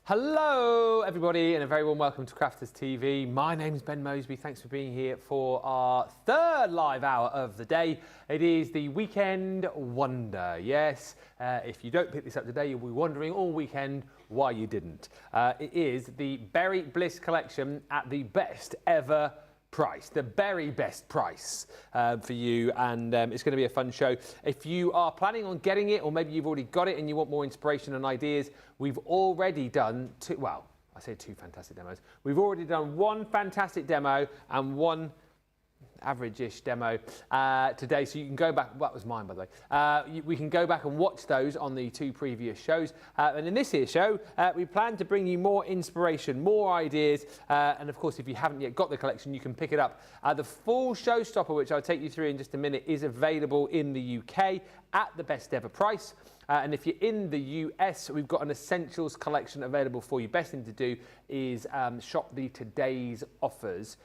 Hello everybody and a very warm welcome to Crafters TV. My name's Ben Mosby. Thanks for being here for our third live hour of the day. It is the Weekend Wonder. Yes, if you don't pick this up today, you'll be wondering all weekend why you didn't. It is the Berry Bliss collection at the best ever price, the very best price for you, and it's going to be a fun show. If you are planning on getting it, or maybe you've already got it and you want more inspiration and ideas, we've already done two fantastic demos. We've already done one fantastic demo and one average-ish demo today, so you can go back. Well, that was mine, by the way. We can go back and watch those on the two previous shows, and in this here show we plan to bring you more inspiration, more ideas, and of course if you haven't yet got the collection, you can pick it up. The full showstopper, which I'll take you through in just a minute, is available in the UK at the best ever price. And if you're in the US, we've got an essentials collection available for you. Best thing to do is shop the today's offers.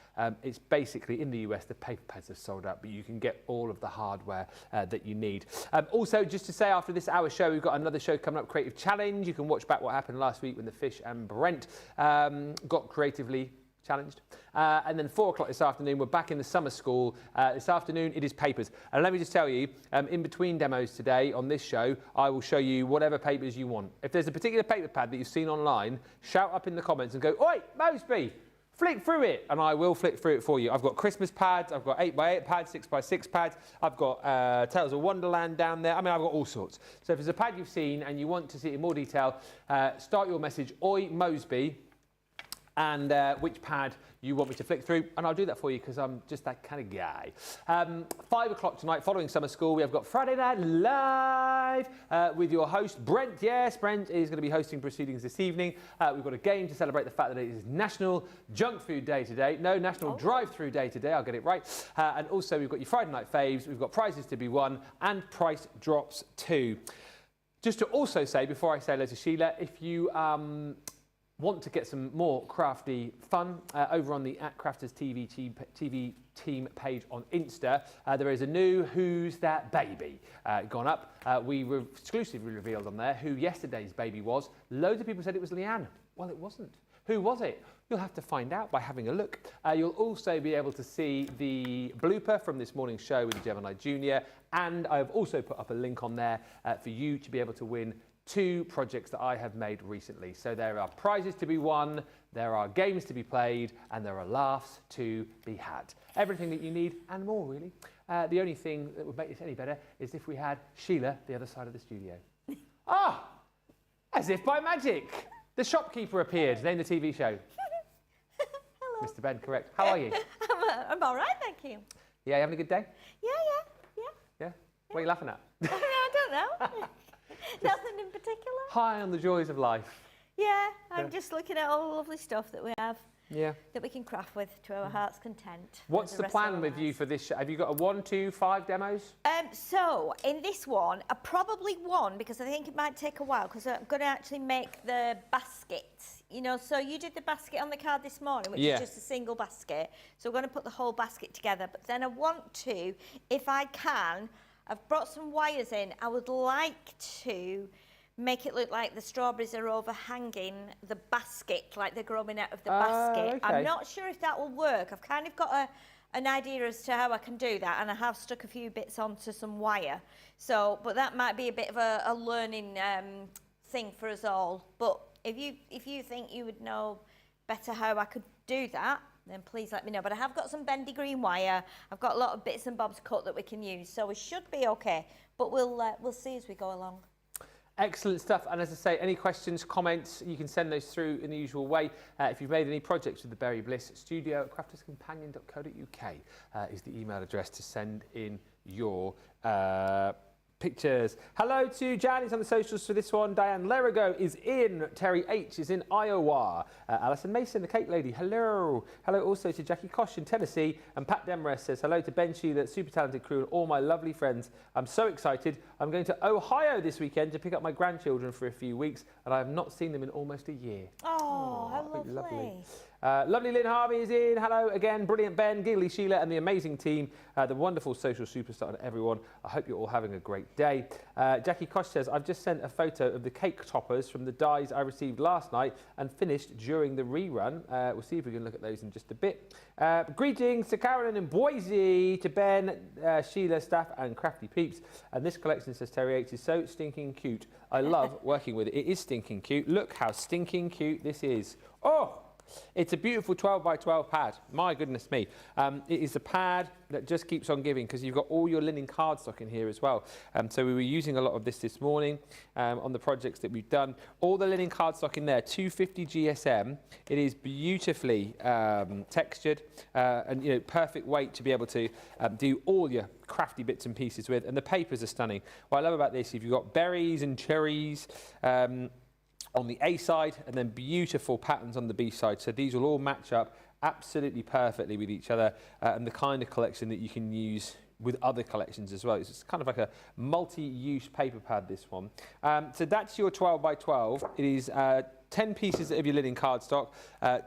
It's basically in the US, the paper pads are sold out, but you can get all of the hardware that you need. Also, just to say, after this hour show, we've got another show coming up, Creative Challenge. You can watch back what happened last week when the Fish and Brent got creatively challenged. And then 4 o'clock this afternoon, we're back in the summer school. This afternoon, it is papers. And let me just tell you, in between demos today on this show, I will show you whatever papers you want. If there's a particular paper pad that you've seen online, shout up in the comments and go, "Oi, Mosby, flick through it," and I will flick through it for you. I've got Christmas pads, I've got 8x8 pads, 6x6 pads, I've got Tales of Wonderland down there. I mean, I've got all sorts. So if there's a pad you've seen and you want to see it in more detail, start your message, "Oi, Mosby," and which pad you want me to flick through, and I'll do that for you because I'm just that kind of guy. 5 o'clock tonight, following summer school, we have got Friday Night Live with your host, Brent. Yes, Brent is going to be hosting proceedings this evening. We've got a game to celebrate the fact that it is National Junk Food Day today. No, National Drive-Through Day today, I'll get it right. And also, we've got your Friday Night Faves, we've got prizes to be won, and price drops too. Just to also say, before I say hello to Sheila, if you want to get some more crafty fun, over on the @Crafters TV team page on Insta, there is a new Who's That Baby gone up. We exclusively revealed on there who yesterday's baby was. Loads of people said it was Leanne. Well, it wasn't. Who was it? You'll have to find out by having a look. You'll also be able to see the blooper from this morning's show with Gemini Jr. And I've also put up a link on there for you to be able to win 2 projects that I have made recently. So there are prizes to be won, there are games to be played, and there are laughs to be had. Everything that you need and more, really. The only thing that would make this any better is if we had Sheila the other side of the studio. Ah, as if by magic. The shopkeeper appeared. Name the TV show. Hello. Mr. Ben, correct. How are you? I'm all right, thank you. Yeah, you having a good day? Yeah. Yeah? What are you laughing at? I don't know. Nothing in particular. High on the joys of life. Yeah, I'm just looking at all the lovely stuff that we have. Yeah. That we can craft with to our heart's content. What's the plan with you for this show? Have you got a 1, 2, 5 demos? So in this one, I probably one because I think it might take a while because I'm going to actually make the basket. You know, so you did the basket on the card this morning, which is just a single basket. So we're going to put the whole basket together. But then I want to, if I can, I've brought some wires in. I would like to make it look like the strawberries are overhanging the basket, like they're growing out of the basket. Okay. I'm not sure if that will work. I've kind of got an idea as to how I can do that, and I have stuck a few bits onto some wire. So, but that might be a bit of a learning thing for us all. But if you think you would know better how I could do that, then please let me know. But I have got some bendy green wire. I've got a lot of bits and bobs cut that we can use, so we should be okay. But we'll see as we go along. Excellent stuff. And as I say, any questions, comments, you can send those through in the usual way. If you've made any projects with the Berry Bliss studio at crafterscompanion.co.uk is the email address to send in your pictures. Hello to Jan, is on the socials for this one. Diane Lerigo is in. Terry H is in Iowa. Alison Mason, the cake lady, hello. Hello also to Jackie Kosh in Tennessee. And Pat Demarest says hello to Ben Sheila, super talented crew, and all my lovely friends. I'm so excited. I'm going to Ohio this weekend to pick up my grandchildren for a few weeks, and I have not seen them in almost a year. Oh, how lovely. Lovely Lynn Harvey is in. Hello again. Brilliant Ben, Giggly Sheila and the amazing team, the wonderful social superstar and everyone. I hope you're all having a great day. Jackie Kosh says, I've just sent a photo of the cake toppers from the dies I received last night and finished during the rerun. We'll see if we can look at those in just a bit. Greetings to Carolyn and Boise, to Ben, Sheila, staff and crafty peeps. And this collection, says Terry H, is so stinking cute. I love working with it. It is stinking cute. Look how stinking cute this is. Oh! It's a beautiful 12 by 12 pad. My goodness me. It is a pad that just keeps on giving because you've got all your linen cardstock in here as well. So we were using a lot of this morning on the projects that we've done. All the linen cardstock in there, 250 GSM. It is beautifully textured and perfect weight to be able to do all your crafty bits and pieces with. And the papers are stunning. What I love about this, you've got berries and cherries, on the A side and then beautiful patterns on the B side. So these will all match up absolutely perfectly with each other and the kind of collection that you can use with other collections as well. It's kind of like a multi-use paper pad, this one. So that's your 12 by 12. It is 10 pieces of your linen cardstock,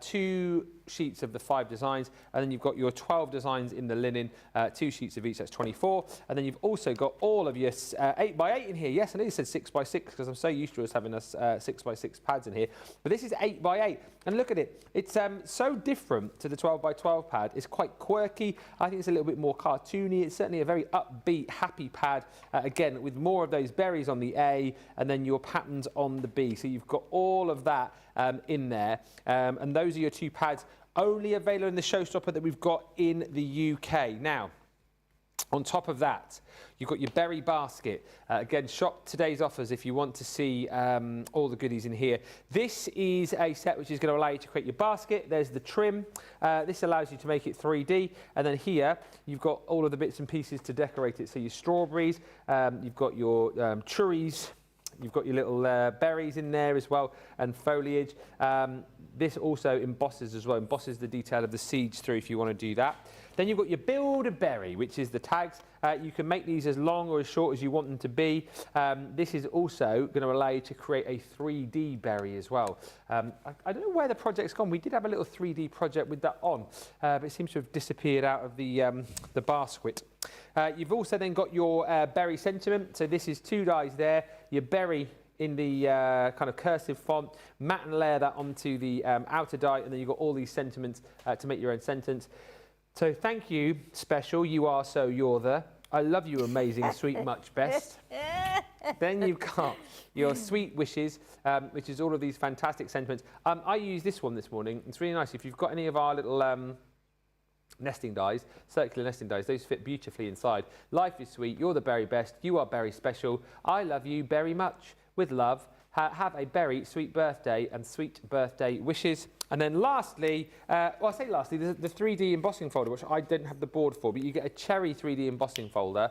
2 sheets of the 5 designs, and then you've got your 12 designs in the linen, 2 sheets of each, that's 24. And then you've also got all of your 8 by 8 in here. Yes, I know you said 6 by 6 because I'm so used to us having us 6 by 6 pads in here. But this is 8 by 8. And look at it. It's so different to the 12 by 12 pad. It's quite quirky. I think it's a little bit more cartoony. It's certainly a very upbeat, happy pad. Again, with more of those berries on the A and then your patterns on the B. So you've got all of that in there. And those are your 2 pads only available in the showstopper that we've got in the UK. Now, on top of that, you've got your berry basket. Again, shop today's offers if you want to see all the goodies in here. This is a set which is going to allow you to create your basket. There's the trim. This allows you to make it 3D. And then here, you've got all of the bits and pieces to decorate it. So your strawberries, you've got your cherries, you've got your little berries in there as well, and foliage. This also embosses as well, embosses the detail of the seeds through if you want to do that. Then you've got your Build a Berry, which is the tags. You can make these as long or as short as you want them to be. This is also going to allow you to create a 3D berry as well. I don't know where the project's gone. We did have a little 3D project with that on, but it seems to have disappeared out of the basket. You've also then got your berry sentiment. So this is 2 dies there. Your berry in the kind of cursive font, matte and layer that onto the outer die, and then you've got all these sentiments to make your own sentence. So thank you, special. You are so, you're the. I love you, amazing, sweet, much best. Then you've got your sweet wishes, which is all of these fantastic sentiments. I used this one this morning. It's really nice. If you've got any of our little nesting dies, circular nesting dies, those fit beautifully inside. Life is sweet. You're the very best. You are very special. I love you very much. With love, have a very sweet birthday and sweet birthday wishes. And then lastly, well, I say lastly, the 3D embossing folder, which I don't have the board for, but you get a cherry 3D embossing folder,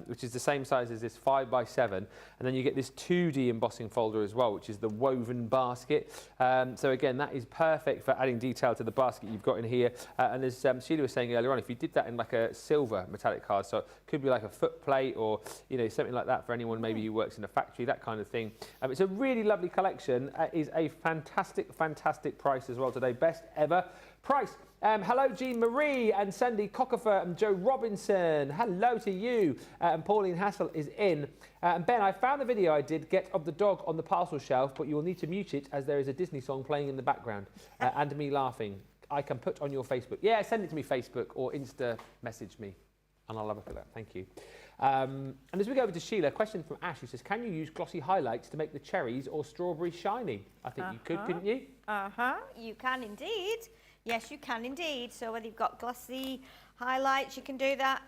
which is the same size as this 5x7. And then you get this 2D embossing folder as well, which is the woven basket. So again, that is perfect for adding detail to the basket you've got in here. And as Sheila was saying earlier on, if you did that in like a silver metallic card, so it could be like a foot plate or something like that for anyone maybe who works in a factory, that kind of thing. It's a really lovely collection. It is a fantastic, fantastic price as well today. Best ever price. Hello, Jean Marie and Sandy Cockerfer and Joe Robinson. Hello to you. And Pauline Hassel is in. And Ben, I found the video I did get of the dog on the parcel shelf, but you will need to mute it as there is a Disney song playing in the background and me laughing. I can put on your Facebook. Yeah, send it to me Facebook or Insta message me and I'll have a look at that. Thank you. And as we go over to Sheila, a question from Ash who says, can you use glossy highlights to make the cherries or strawberries shiny? I think you could, couldn't you? You can indeed. Yes, you can indeed. So whether you've got glossy highlights, you can do that,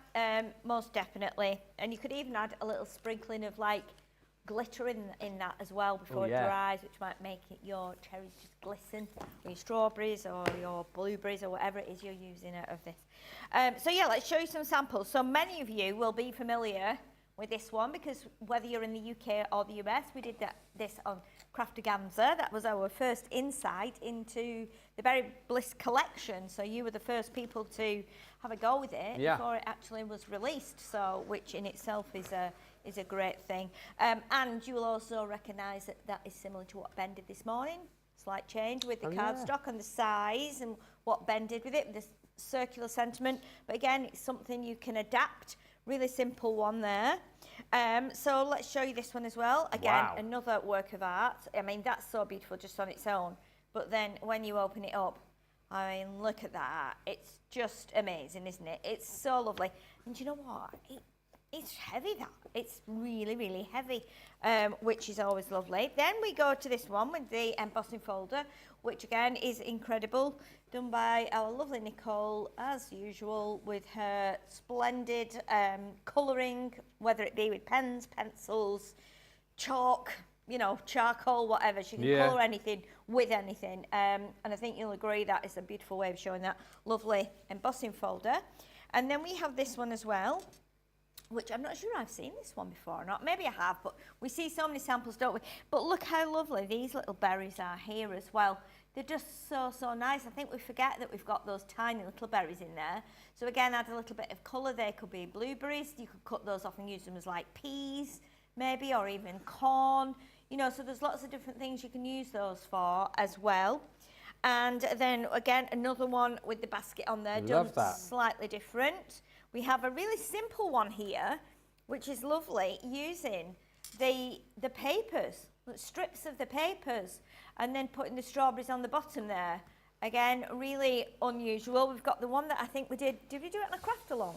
most definitely. And you could even add a little sprinkling of like glitter in that as well before it dries, which might make your cherries just glisten, or your strawberries or your blueberries or whatever it is you're using out of this. So yeah, let's show you some samples. So many of you will be familiar with this one because whether you're in the UK or the US, we did this on Crafterganza. That was our first insight into the Berry Bliss collection. So you were the first people to have a go with it before it actually was released. So which in itself is a great thing. And you will also recognise that is similar to what Ben did this morning. slight change with the cardstock and the size and what Ben did with it, the circular sentiment. But again, it's something you can adapt. Really simple one there. So let's show you this one as well. Again, another work of art. I mean, that's so beautiful just on its own. But then when you open it up, I mean, look at that. It's just amazing, isn't it? It's so lovely. And you know what? It's heavy, that. It's really, really heavy, which is always lovely. Then we go to this one with the embossing folder, which again is incredible, done by our lovely Nicole, as usual, with her splendid colouring, whether it be with pens, pencils, chalk, you know, charcoal, whatever. She can colour anything with anything. And I think you'll agree that is a beautiful way of showing that lovely embossing folder. And then we have this one as well, which I'm not sure I've seen this one before or not. Maybe I have, but we see so many samples, don't we? But look how lovely these little berries are here as well. They're just so, so nice. I think we forget that we've got those tiny little berries in there. So again, add a little bit of colour. They could be blueberries. You could cut those off and use them as like peas, maybe, or even corn. You know, so there's lots of different things you can use those for as well. And then again, another one with the basket on there, done slightly different. We have a really simple one here, which is lovely, using the papers, strips of the papers, and then putting the strawberries on the bottom there. Again, really unusual. We've got the one that I think we did we do it on a craft along?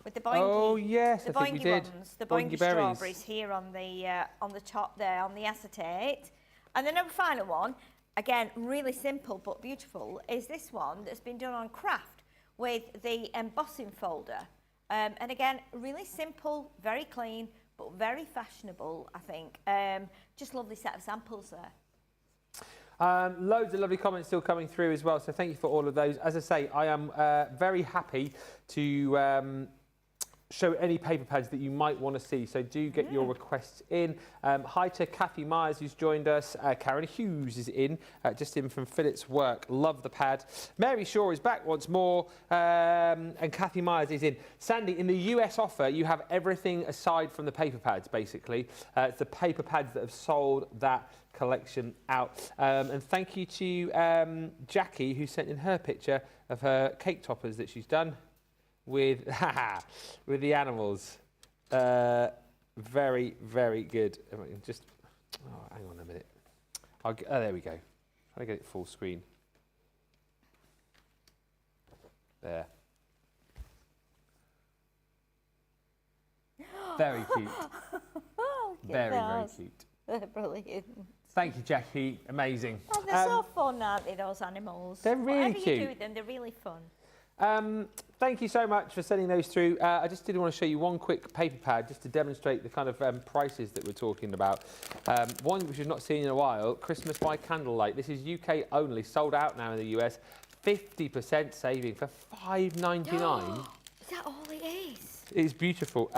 With the boingy, oh yes, the I think we did. Ones, the boingy strawberries here on the top there, on the acetate. And then our final one, again, really simple but beautiful, is this one that's been done on craft with the embossing folder. And again, really simple, very clean, but very fashionable, I think. Just lovely set of samples there. Loads of lovely comments still coming through as well, so thank you for all of those. As I say, I am very happy to show any paper pads that you might want to see, so do get your requests in. Hi to Kathy Myers, who's joined us. Karen Hughes is in, just in from Phillips Work. Love the pad. Mary Shaw is back once more, and Kathy Myers is in. Sandy, in the US offer, you have everything aside from the paper pads, basically. It's the paper pads that have sold that collection out. And thank you to Jackie, who sent in her picture of her cake toppers that she's done with the animals. Very, very good. Just hang on a minute. There we go. Try to get it full screen. There. Very cute. Very, very cute. They're brilliant. Thank you, Jackie. Amazing. Oh, they're so fun, aren't they, those animals? They're really Whatever cute. you do with them, they're really fun. Thank you so much for sending those through. I just did want to show you one quick paper pad just to demonstrate the kind of prices that we're talking about. One which we've not seen in a while, Christmas by Candlelight. This is UK only, sold out now in the US. 50% saving for $5.99. Is that all it is? It is beautiful.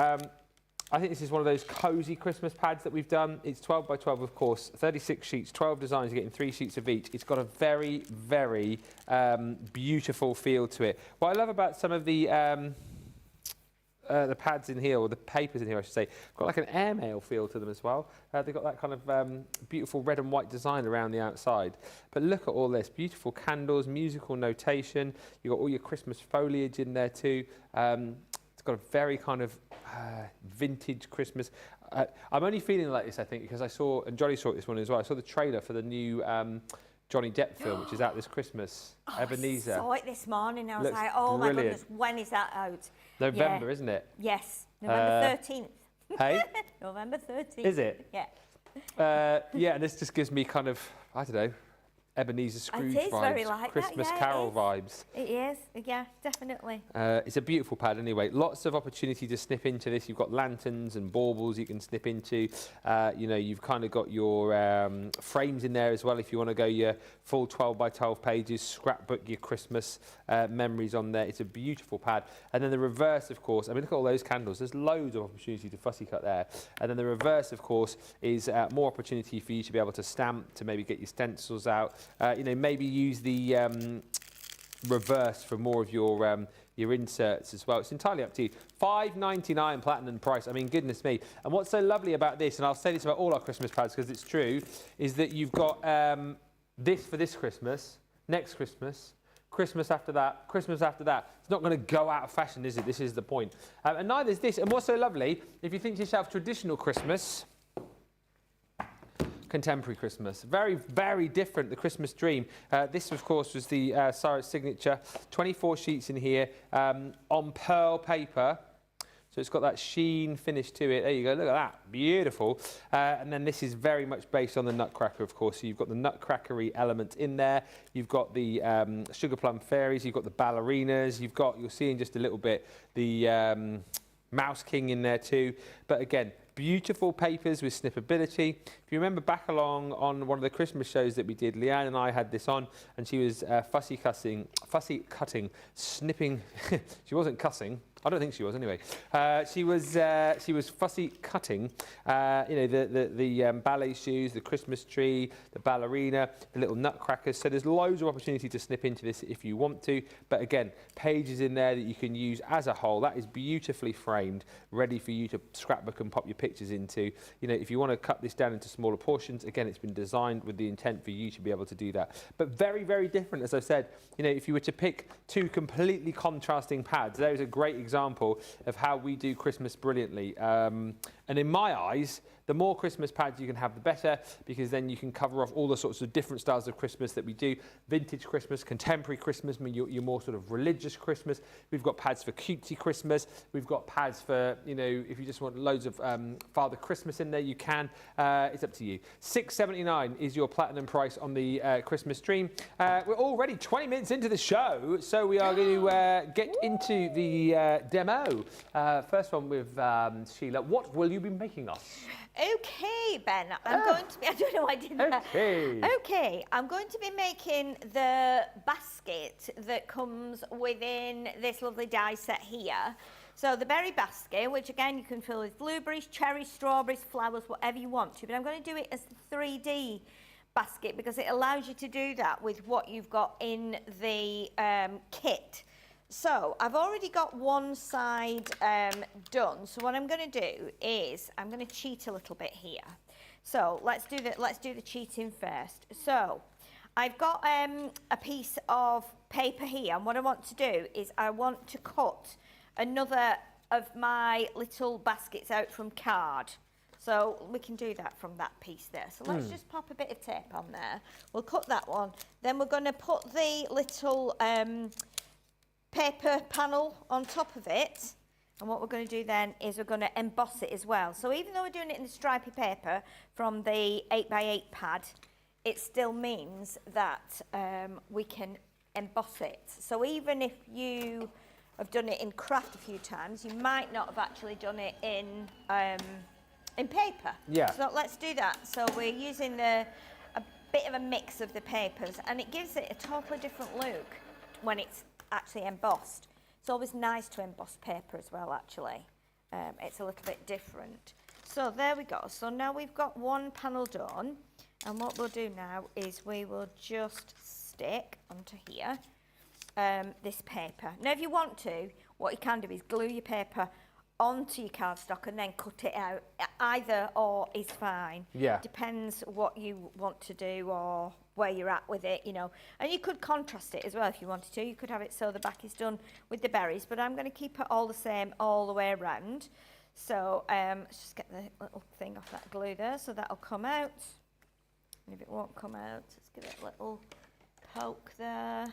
I think this is one of those cosy Christmas pads that we've done. It's 12 by 12, of course, 36 sheets, 12 designs, you're getting 3 sheets of each. It's got a very, very beautiful feel to it. What I love about some of the pads in here, or the papers in here, I should say, got like an airmail feel to them as well. They've got that kind of beautiful red and white design around the outside. But look at all this, beautiful candles, musical notation. You've got all your Christmas foliage in there too. It's got a very kind of vintage Christmas. I'm only feeling like this, I think, because I saw, and Johnny saw it this morning as well, I saw the trailer for the new Johnny Depp film, which is out this Christmas, Ebenezer. I saw it this morning. I was Looks like, oh brilliant. my goodness, when is that out? November, isn't it? Yes, November 13th. Hey? November 13th. Is it? Yeah. Yeah, and this just gives me kind of, I don't know, Ebenezer Scrooge vibes, very like Christmas that, Carol vibes. It is, yeah, definitely. It's a beautiful pad anyway. Lots of opportunity to snip into this. You've got lanterns and baubles you can snip into. You know, you've kind of got your frames in there as well if you want to go your full 12 by 12 pages, scrapbook your Christmas memories on there. It's a beautiful pad. And then the reverse, of course, I mean, look at all those candles. There's loads of opportunity to fussy cut there. And then the reverse, of course, is more opportunity for you to be able to stamp, to maybe get your stencils out. You know, maybe use the reverse for more of your inserts as well. It's entirely up to you. $5.99 platinum price. I mean, goodness me. And what's so lovely about this, and I'll say this about all our Christmas pads because it's true, is that you've got this for this Christmas, next Christmas, Christmas after that, Christmas after that. It's not going to go out of fashion, is it? This is the point. And neither is this. And what's so lovely, if you think to yourself, traditional Christmas, contemporary Christmas, very, very different, the Christmas dream. This, of course, was the Cyrus signature, 24 sheets in here on pearl paper. So it's got that sheen finish to it. There you go, look at that, beautiful. And then this is very much based on the Nutcracker, of course. So you've got the Nutcrackery element in there. You've got the Sugar Plum Fairies. You've got the ballerinas. You've got, you'll see in just a little bit, the Mouse King in there too. But again, beautiful papers with snippability. If you remember back along on one of the Christmas shows that we did, Leanne and I had this on, and she was fussy cutting, snipping. She wasn't cussing. I don't think she was anyway. She was fussy cutting, you know, the ballet shoes, the Christmas tree, the ballerina, the little nutcrackers. So there's loads of opportunity to snip into this if you want to. But again, pages in there that you can use as a whole. That is beautifully framed, ready for you to scrapbook and pop your pictures into. You know, if you want to cut this down into smaller portions, again, it's been designed with the intent for you to be able to do that. But very, very different, as I said. You know, if you were to pick two completely contrasting pads, there's a great example of how we do Christmas brilliantly. And in my eyes, the more Christmas pads you can have, the better, because then you can cover off all the sorts of different styles of Christmas that we do. Vintage Christmas, contemporary Christmas, I mean, your more sort of religious Christmas. We've got pads for cutesy Christmas. We've got pads for, you know, if you just want loads of Father Christmas in there, you can. It's up to you. $6.79 is your platinum price on the Christmas Dream. We're already 20 minutes into the show, so we are going to get into the demo. First one with Sheila. What will you be making us? Okay, Ben, I'm going to be, I don't know why I did that. Okay, I'm going to be making the basket that comes within this lovely die set here. So the berry basket, which again you can fill with blueberries, cherries, strawberries, flowers, whatever you want to, but I'm going to do it as the 3D basket because it allows you to do that with what you've got in the kit. So I've already got one side done. So what I'm going to do is I'm going to cheat a little bit here. So let's do the cheating first. So I've got a piece of paper here, and what I want to do is I want to cut another of my little baskets out from card. So we can do that from that piece there. So let's just pop a bit of tape on there. We'll cut that one. Then we're going to put the little paper panel on top of it, and what we're going to do then is we're going to emboss it as well. So even though we're doing it in the stripy paper from the 8x8 pad, it still means that we can emboss it. So even if you have done it in craft a few times, you might not have actually done it in paper. Yeah. So let's do that. So we're using a bit of a mix of the papers, and it gives it a totally different look when it's actually embossed. It's always nice to emboss paper as well, actually. It's a little bit different. So there we go. So now we've got one panel done, and what we'll do now is we will just stick onto here this paper. Now if you want to, what you can do is glue your paper onto your cardstock and then cut it out. Either or is fine. Yeah. Depends what you want to do or where you're at with it, you know. And you could contrast it as well if you wanted to. You could have it so the back is done with the berries, but I'm going to keep it all the same all the way around. So let's just get the little thing off that glue there, so that'll come out. And if it won't come out, let's give it a little poke there.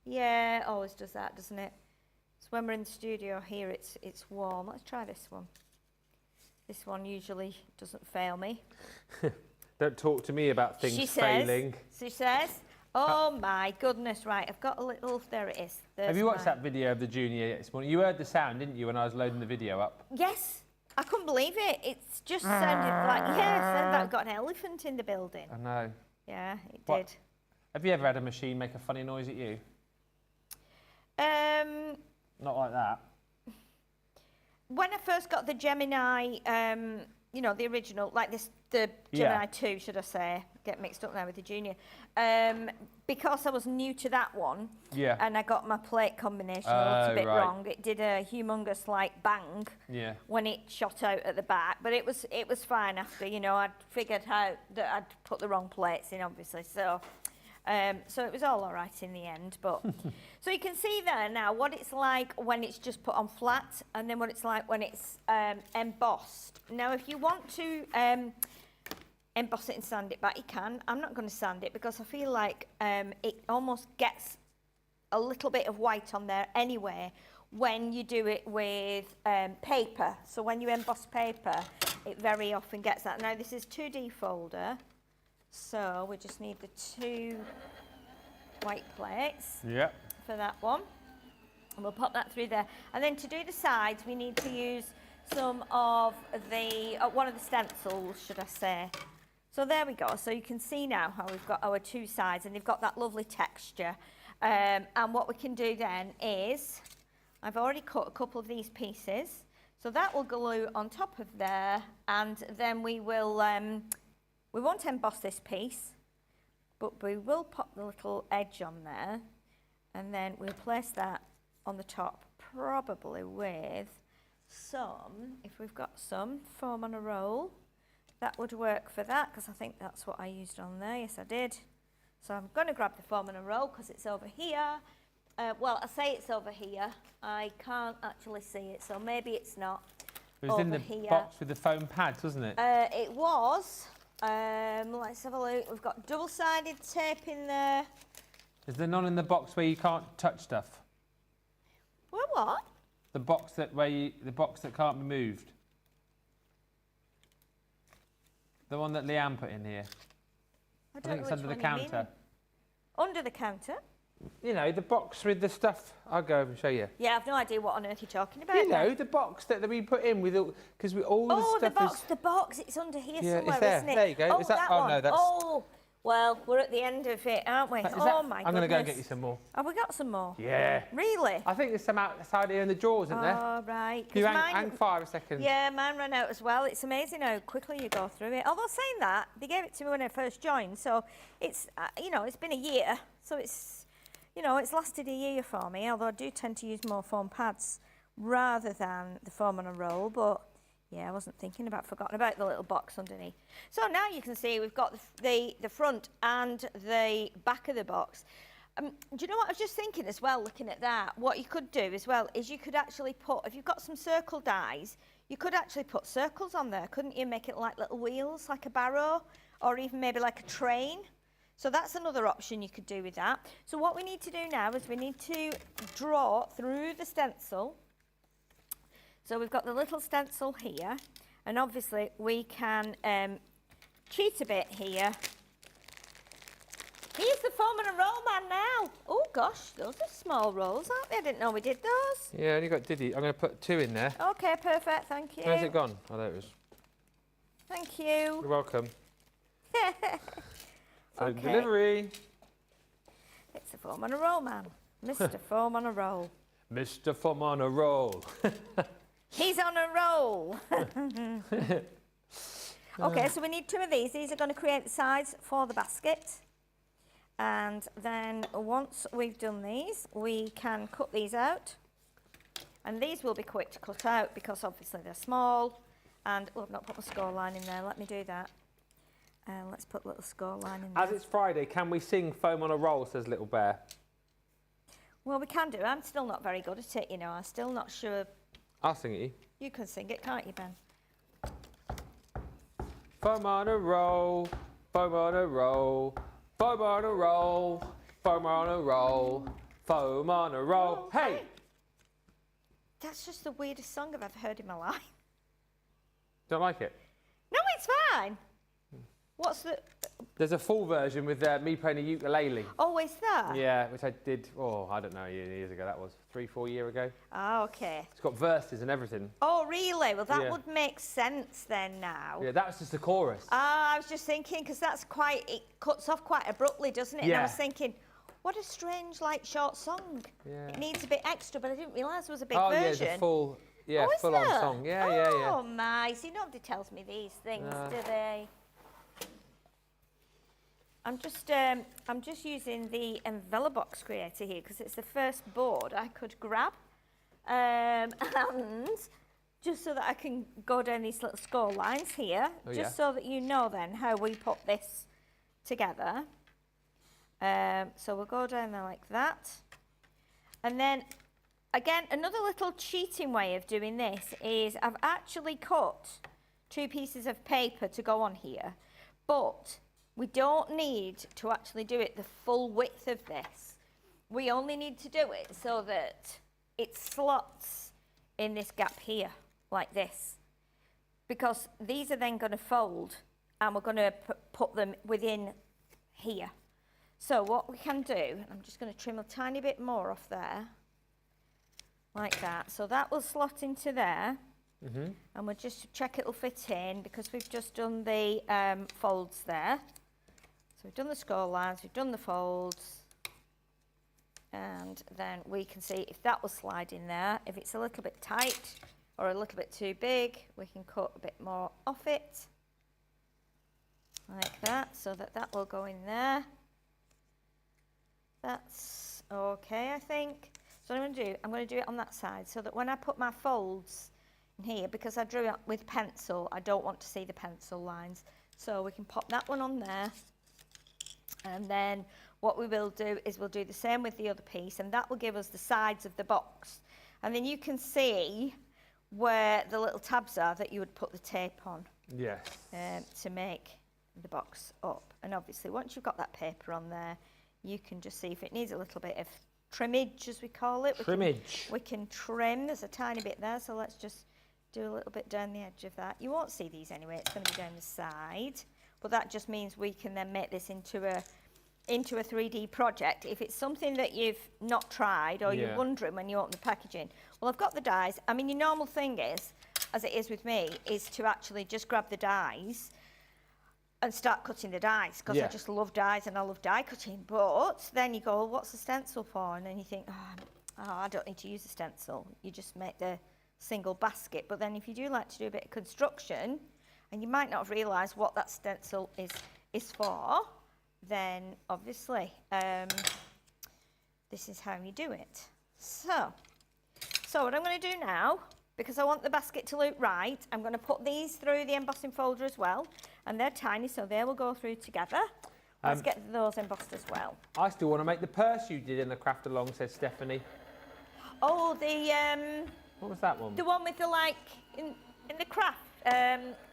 Yeah, it always does that, doesn't it? So when we're in the studio here, it's warm. Let's try this one. This one usually doesn't fail me. Don't talk to me about things failing. She says, oh my goodness, right, I've got a little, there it is. Have you watched that video of the junior this morning? You heard the sound, didn't you, when I was loading the video up? Yes, I couldn't believe it. It's just sounded like, yeah, it sounded like I've got an elephant in the building. I know. Yeah, it did. Have you ever had a machine make a funny noise at you? Not like that. When I first got the Gemini you know, the original, like this, the Gemini 2, should I say, get mixed up now with the Junior. Because I was new to that one, and I got my plate combination a little bit wrong. It did a humongous like bang when it shot out at the back, but it was fine after, you know, I'd figured out that I'd put the wrong plates in, obviously, so it was all right in the end. But so you can see there now what it's like when it's just put on flat, and then what it's like when it's embossed. Now, if you want to emboss it and sand it back, you can. I'm not going to sand it because I feel like it almost gets a little bit of white on there anyway when you do it with paper. So when you emboss paper, it very often gets that. Now, this is 2D folder, so we just need the 2 white plates for that one. And we'll pop that through there. And then to do the sides, we need to use some of the, one of the stencils, should I say. So there we go. So you can see now how we've got our 2 sides, and they've got that lovely texture. And what we can do then is, I've already cut a couple of these pieces. So that will glue on top of there, and then we will, we won't emboss this piece, but we will pop the little edge on there, and then we'll place that on the top, probably with some, if we've got some, foam on a roll. That would work for that, because I think that's what I used on there. Yes, I did. So I'm going to grab the foam on a roll because it's over here. Well, I say it's over here. I can't actually see it, so maybe it's not. It was in the box with the foam pads, wasn't it? It was. Let's have a look. We've got double-sided tape in there. Is there none in the box where you can't touch stuff? Well, what? The box that can't be moved. The one that Leanne put in here. I think it's under the counter. Under the counter? You know, the box with the stuff. I'll go over and show you. Yeah, I've no idea what on earth you're talking about. You know, the box that we put in with all, because all the stuff the box, it's under here somewhere, it's there. isn't it? There you go. Oh, Is that, that oh one. no, that's... Oh, well, we're at the end of it, aren't we? My goodness. I'm going to go and get you some more. Have we got some more? Yeah. Really? I think there's some outside here in the drawers, isn't there? Oh, right. Can you hang fire a second? Yeah, mine ran out as well. It's amazing how quickly you go through it. Although saying that, they gave it to me when I first joined, so it's, you know, it's been a year, so it's, you know, it's lasted a year for me, although I do tend to use more foam pads rather than the foam on a roll, but yeah, I wasn't forgotten about the little box underneath. So now you can see we've got the front and the back of the box. Do you know what I was just thinking as well, looking at that? What you could do as well is you could actually put, if you've got some circle dies, you could actually put circles on there, couldn't you? Make it like little wheels, like a barrow, or even maybe like a train. So that's another option you could do with that. So what we need to do now is we need to draw through the stencil. So we've got the little stencil here, and obviously we can cheat a bit here. Here's the foam and a roll man now. Oh gosh, those are small rolls, aren't they? I didn't know we did those. Yeah, only got Diddy. I'm going to put 2 in there. Okay, perfect, thank you. Where's it gone? Oh, there it is. Thank you. You're welcome. Okay. Delivery. It's the foam on a roll man. Mr. Foam on a roll. Mr. Foam on a roll. He's on a roll. Okay, so we need 2 of these. These are going to create the sides for the basket. And then once we've done these, we can cut these out. And these will be quick to cut out because obviously they're small. And, oh, I've not put my score line in there. Let me do that. Let's put a little score line in there. As it's Friday, can we sing Foam on a Roll, says Little Bear? Well, we can do. I'm still not very good at it, you know. I'm still not sure. I'll sing it. You can sing it, can't you, Ben? Foam on a roll, foam on a roll, foam on a roll, foam on a roll, foam on a roll. Hey! That's just the weirdest song I've ever heard in my life. Don't like it? No, it's fine. What's the... There's a full version with me playing a ukulele. Oh, is that? Yeah, which I did, I don't know, years ago. That was 3-4 years ago. Oh, okay. It's got verses and everything. Oh, really? Well, that would make sense then now. Yeah, that was just the chorus. I was just thinking, because that's quite, it cuts off quite abruptly, doesn't it? Yeah. And I was thinking, what a strange, like, short song. Yeah. It needs a bit extra, but I didn't realise there was a big version. version. Yeah, the full... Yeah, Oh, full-on song. Yeah. Oh my! See, nobody tells me these things, do they? I'm just using the envelope box creator here because it's the first board I could grab, and just so that I can go down these little score lines here, so that you know then how we put this together. So we'll go down there like that, and then again another little cheating way of doing this is I've actually cut 2 pieces of paper to go on here, but we don't need to actually do it the full width of this. We only need to do it so that it slots in this gap here, like this. Because these are then going to fold, and we're going to put them within here. So what we can do, I'm just going to trim a tiny bit more off there, like that. So that will slot into there. And we'll just check it'll fit in because we've just done the folds there. So we've done the score lines, we've done the folds, and then we can see if that will slide in there. If it's a little bit tight or a little bit too big, we can cut a bit more off it, like that, so that that will go in there. That's okay, I think. So what I'm going to do it on that side, so that when I put my folds in here, because I drew it with pencil, I don't want to see the pencil lines. So we can pop that one on there. And then what we will do is we'll do the same with the other piece, and that will give us the sides of the box. And then you can see where the little tabs are that you would put the tape on. Yes. To make the box up. And obviously once you've got that paper on there, you can just see if it needs a little bit of trimmage, as we call it. We can trim. There's a tiny bit there, so let's just do a little bit down the edge of that. You won't see these anyway, it's going to be down the side. But that just means we can then make this into a 3D project. If it's something that you've not tried or you're wondering when you open the packaging, well, I've got the dies. I mean, your normal thing is, as it is with me, is to actually just grab the dies and start cutting the dies, because I just love dies and I love die cutting. But then you go, well, what's the stencil for? And then you think, oh, I don't need to use a stencil. You just make the single basket. But then if you do like to do a bit of construction, and you might not have realised what that stencil is for, then obviously this is how you do it. So what I'm going to do now, because I want the basket to look right, I'm going to put these through the embossing folder as well, and they're tiny, so they will go through together. Let's get those embossed as well. I still want to make the purse you did in the craft along, says Stephanie. Oh, the what was that one? The one with the in the craft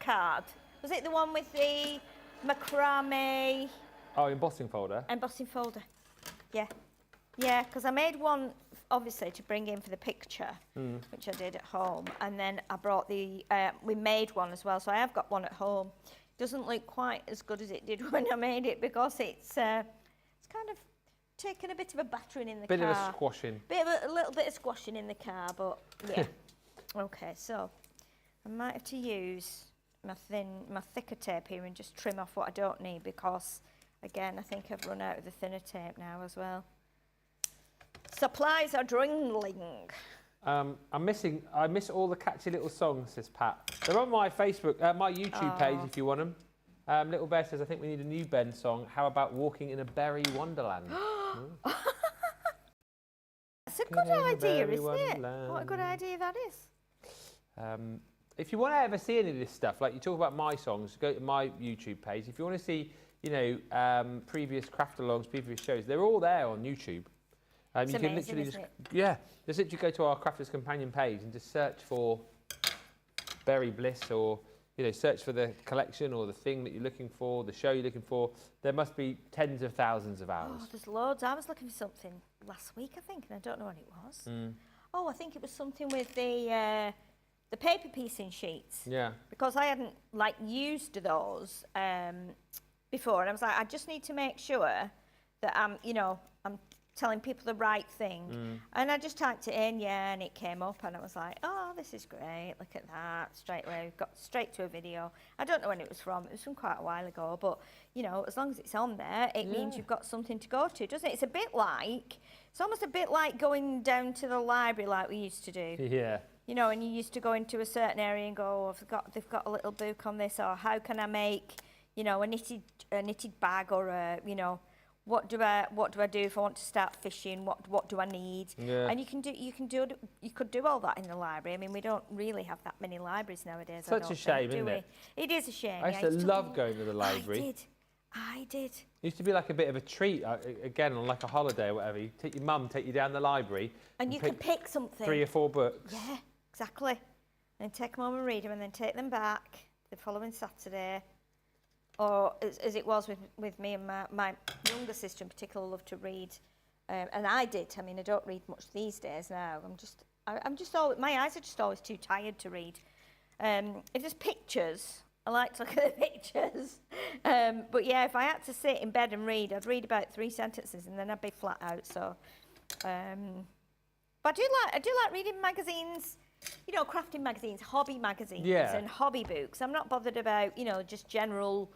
card. Was it the one with the macrame? Oh, embossing folder. Embossing folder. Yeah, because I made one obviously to bring in for the picture, which I did at home, and then I brought we made one as well, so I have got one at home. It doesn't look quite as good as it did when I made it, because it's kind of taken a bit of a battering in the car. Bit of a squashing. A little bit of squashing in the car, but yeah. Okay, so I might have to use my thicker tape here and just trim off what I don't need, because again, I think I've run out of the thinner tape now as well. Supplies are dwindling. I miss all the catchy little songs, says Pat. They're on my Facebook, my YouTube page if you want them. Little Bear says, I think we need a new Ben song. How about Walking in a Berry Wonderland? That's a good idea, isn't it? What a good idea that is. If you want to ever see any of this stuff, like you talk about my songs, go to my YouTube page. If you want to see, previous craft-alongs, previous shows, they're all there on YouTube. It's you amazing, can literally isn't it? just literally go to our Crafters Companion page and just search for Berry Bliss, or search for the collection or the thing that you're looking for, the show you're looking for. There must be tens of thousands of hours. Oh, there's loads. I was looking for something last week, I think, and I don't know what it was. Oh, I think it was something with the paper piecing sheets. Yeah. Because I hadn't used those before, and I was like, I just need to make sure that I'm telling people the right thing. And I just typed it in, and it came up, and I was like, oh, this is great, look at that, straight away, got straight to a video. I don't know when it was from quite a while ago, but, as long as it's on there, it means you've got something to go to, doesn't it? It's almost a bit like going down to the library like we used to do. Yeah. You know, and you used to go into a certain area and go, oh, they've got a little book on this, or how can I make, you know, a knitted bag, or a, you know, what do I do if I want to start fishing? What do I need? Yeah. And you could do all that in the library. I mean, we don't really have that many libraries nowadays. Such a shame, isn't it? It is a shame. I used to love going to the library. I did. It used to be like a bit of a treat, again, on like a holiday or whatever. You take your mum, take you down the library. And you could pick something. 3 or 4 books. Yeah, exactly. And take them home and read them, and then take them back the following Saturday. Or as it was with me and my younger sister in particular, loved to read. And I did. I mean, I don't read much these days now. I'm just always, my eyes are just always too tired to read. If there's pictures, I like to look at the pictures. But yeah, if I had to sit in bed and read, I'd read about 3 sentences and then I'd be flat out. So, but I do like reading magazines, you know, crafting magazines, hobby magazines, and hobby books. I'm not bothered about, you know, just general,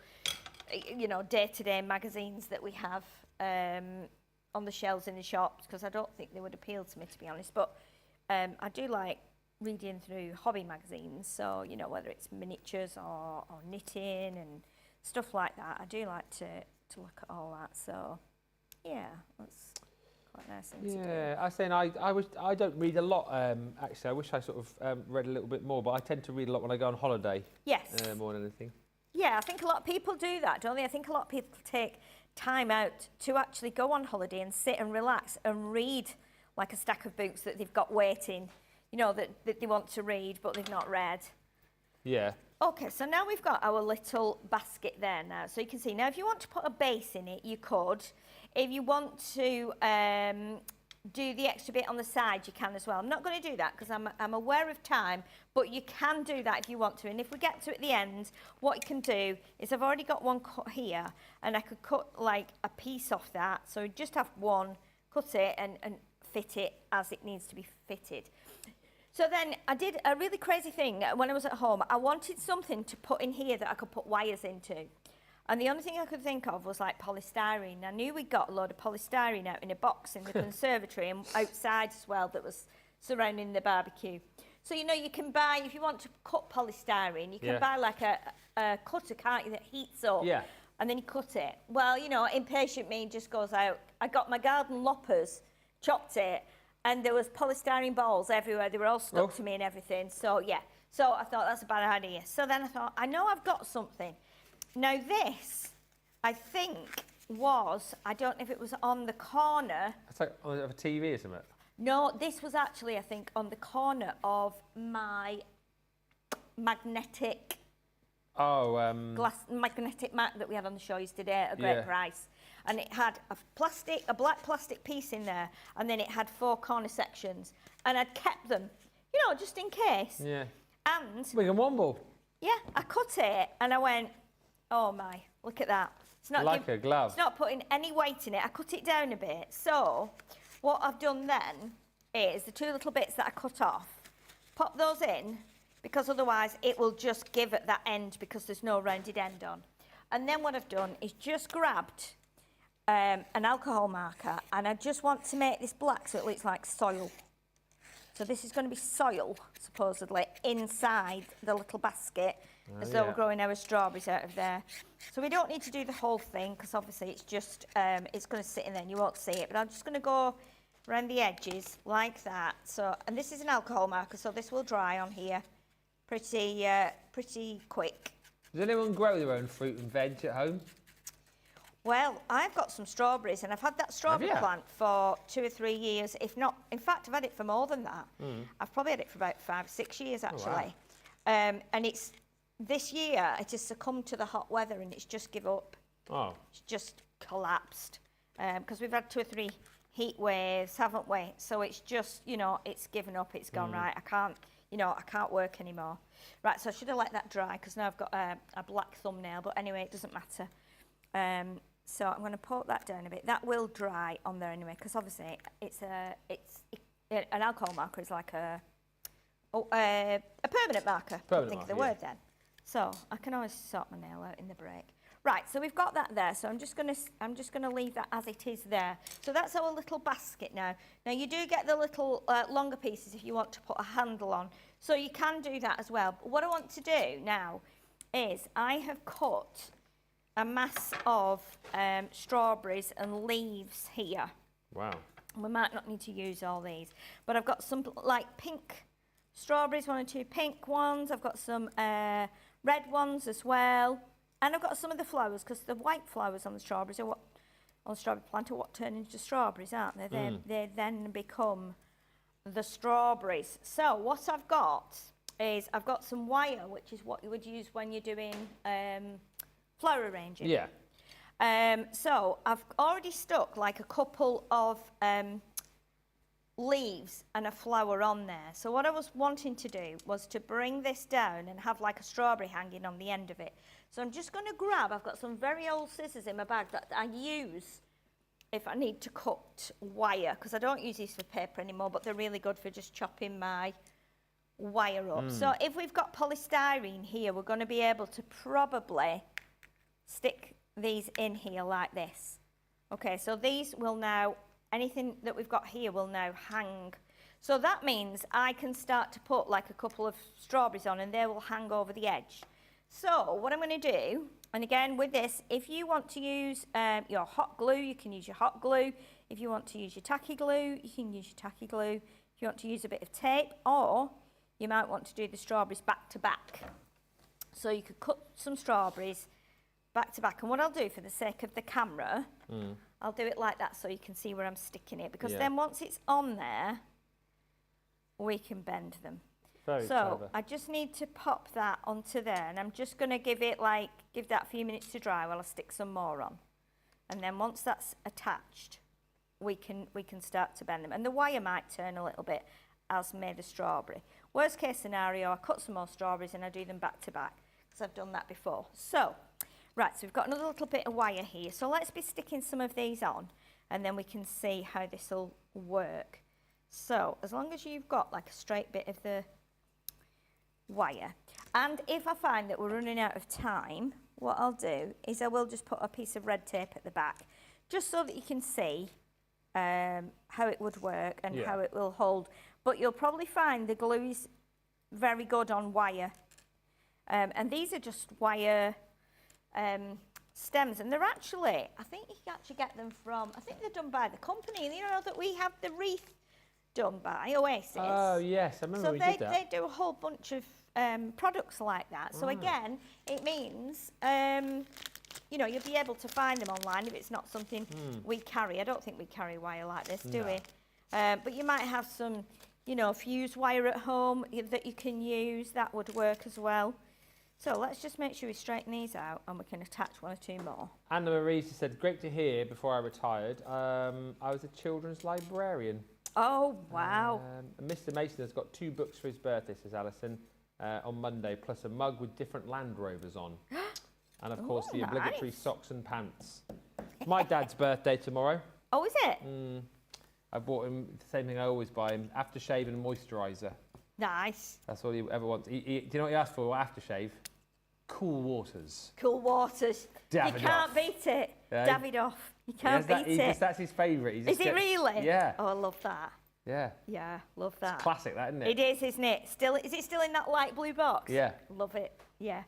you know, day-to-day magazines that we have on the shelves in the shops, because I don't think they would appeal to me, to be honest. But I do like reading through hobby magazines, so, you know, whether it's miniatures or knitting and stuff like that, I do like to look at all that. So, yeah, that's quite a nice thing to do. Yeah, I was saying I don't read a lot, actually. I wish I sort of read a little bit more, but I tend to read a lot when I go on holiday. Yes. More than anything. Yeah, I think a lot of people do that, don't they? I think a lot of people take time out to actually go on holiday and sit and relax and read like a stack of books that they've got waiting, you know, that they want to read but they've not read. Yeah. Okay, so now we've got our little basket there now. So you can see, now if you want to put a base in it, you could. If you want to do the extra bit on the side, you can as well. I'm not going to do that because I'm aware of time, but you can do that if you want to. And if we get to at the end, what you can do is, I've already got one cut here, and I could cut like a piece off that. So just have one, cut it and fit it as it needs to be fitted. So then I did a really crazy thing when I was at home. I wanted something to put in here that I could put wires into. And the only thing I could think of was like polystyrene. I knew we got a load of polystyrene out in a box in the conservatory and outside as well that was surrounding the barbecue. So, you know, you can buy, if you want to cut polystyrene, you can buy like a cutter, can't you, that heats up. Yeah. And then you cut it. Well, you know, impatient me just goes out. I got my garden loppers, chopped it, and there was polystyrene balls everywhere. They were all stuck to me and everything. So, yeah. So I thought, that's a bad idea. So then I thought, I know I've got something. Now this, I think, was, I don't know if it was on the corner. It's like on a TV or something? No, this was actually, I think, on the corner of my magnetic glass magnetic mat that we had on the show yesterday at a great price. And it had a black plastic piece in there, and then it had 4 corner sections. And I'd kept them, you know, just in case. Yeah. And we can womble. Yeah, I cut it and I went, oh my, look at that. It's not like a glove. It's not putting any weight in it. I cut it down a bit. So what I've done then is the 2 little bits that I cut off, pop those in, because otherwise it will just give at that end because there's no rounded end on. And then what I've done is just grabbed an alcohol marker, and I just want to make this black so it looks like soil. So this is going to be soil, supposedly, inside the little basket, as though we're growing our strawberries out of there. So we don't need to do the whole thing, because obviously it's just, it's going to sit in there and you won't see it. But I'm just going to go around the edges like that. So, and this is an alcohol marker, so this will dry on here pretty quick. Does anyone grow their own fruit and veg at home? Well, I've got some strawberries, and I've had that strawberry plant for 2 or 3 years, if not, in fact, I've had it for more than that. I've probably had it for about 5 or 6 years, actually. Oh, wow. And it's, this year, it has succumbed to the hot weather, and it's just give up. Oh. It's just collapsed. Because we've had 2 or 3 heat waves, haven't we? So it's just, you know, it's given up, it's gone, right, I can't, you know, I can't work anymore. Right, so I should have let that dry, because now I've got a black thumbnail, but anyway, it doesn't matter. So I'm going to poke that down a bit. That will dry on there anyway, because obviously an alcohol marker is like a permanent marker. Think of the word then. So I can always sort my nail out in the break. Right, so we've got that there. So I'm just gonna leave that as it is there. So that's our little basket now. Now you do get the little longer pieces if you want to put a handle on. So you can do that as well. But what I want to do now is I have cut a mass of strawberries and leaves here. Wow. We might not need to use all these, but I've got some like pink strawberries, 1 or 2 pink ones. I've got some red ones as well, and I've got some of the flowers because the white flowers on the strawberries are what on the strawberry plant are what turn into strawberries, aren't they? They then become the strawberries. So what I've got is I've got some wire, which is what you would use when you're doing flower arranging. Yeah. So I've already stuck like a couple of leaves and a flower on there. So what I was wanting to do was to bring this down and have like a strawberry hanging on the end of it. So I'm just going to grab, I've got some very old scissors in my bag that I use if I need to cut wire, because I don't use these for paper anymore, but they're really good for just chopping my wire up. So if we've got polystyrene here, we're going to be able to probably stick these in here like this. Okay, so these will now, anything that we've got here will now hang. So that means I can start to put like a couple of strawberries on and they will hang over the edge. So what I'm going to do, and again with this, if you want to use your hot glue, you can use your hot glue. If you want to use your tacky glue, you can use your tacky glue. If you want to use a bit of tape, or you might want to do the strawberries back to back. So you could cut some strawberries back to back. And what I'll do for the sake of the camera, I'll do it like that so you can see where I'm sticking it. Because then once it's on there, we can bend them. Very so clever. I just need to pop that onto there. And I'm just going to give that a few minutes to dry while I stick some more on. And then once that's attached, we can start to bend them. And the wire might turn a little bit, as may the strawberry. Worst case scenario, I cut some more strawberries and I do them back to back, because I've done that before. So, right, so we've got another little bit of wire here. So let's be sticking some of these on, and then we can see how this will work. So as long as you've got like a straight bit of the wire, and if I find that we're running out of time, what I'll do is I will just put a piece of red tape at the back, just so that you can see how it would work and how it will hold. But you'll probably find the glue is very good on wire. And these are just wire stems, and they're actually, I think you can actually get them from, I think they're done by the company. You know that we have the wreath done by Oasis. Oh yes, I remember we did that. So they do a whole bunch of products like that. So again, it means you know, you'll be able to find them online if it's not something we carry. I don't think we carry wire like this, do we? But you might have some, you know, fuse wire at home that you can use. That would work as well. So let's just make sure we straighten these out and we can attach 1 or 2 more. Anna Marie said, great to hear, before I retired, I was a children's librarian. Oh, wow. Mr. Mason has got 2 books for his birthday, says Alison, on Monday, plus a mug with different Land Rovers on. And of course, the obligatory socks and pants. It's my dad's birthday tomorrow. Oh, is it? I bought him the same thing I always buy him, aftershave and moisturiser. Nice. That's all he ever wants. Do you know what he asked for aftershave? Cool waters. Cool waters. Davidoff. You can't beat it. Davidoff. You can't beat it. That's his favourite. Is it really? Yeah. Oh, I love that. Yeah. Yeah, love that. It's classic, that, isn't it? It is, isn't it? Is it still in that light blue box? Yeah. Love it. Yeah.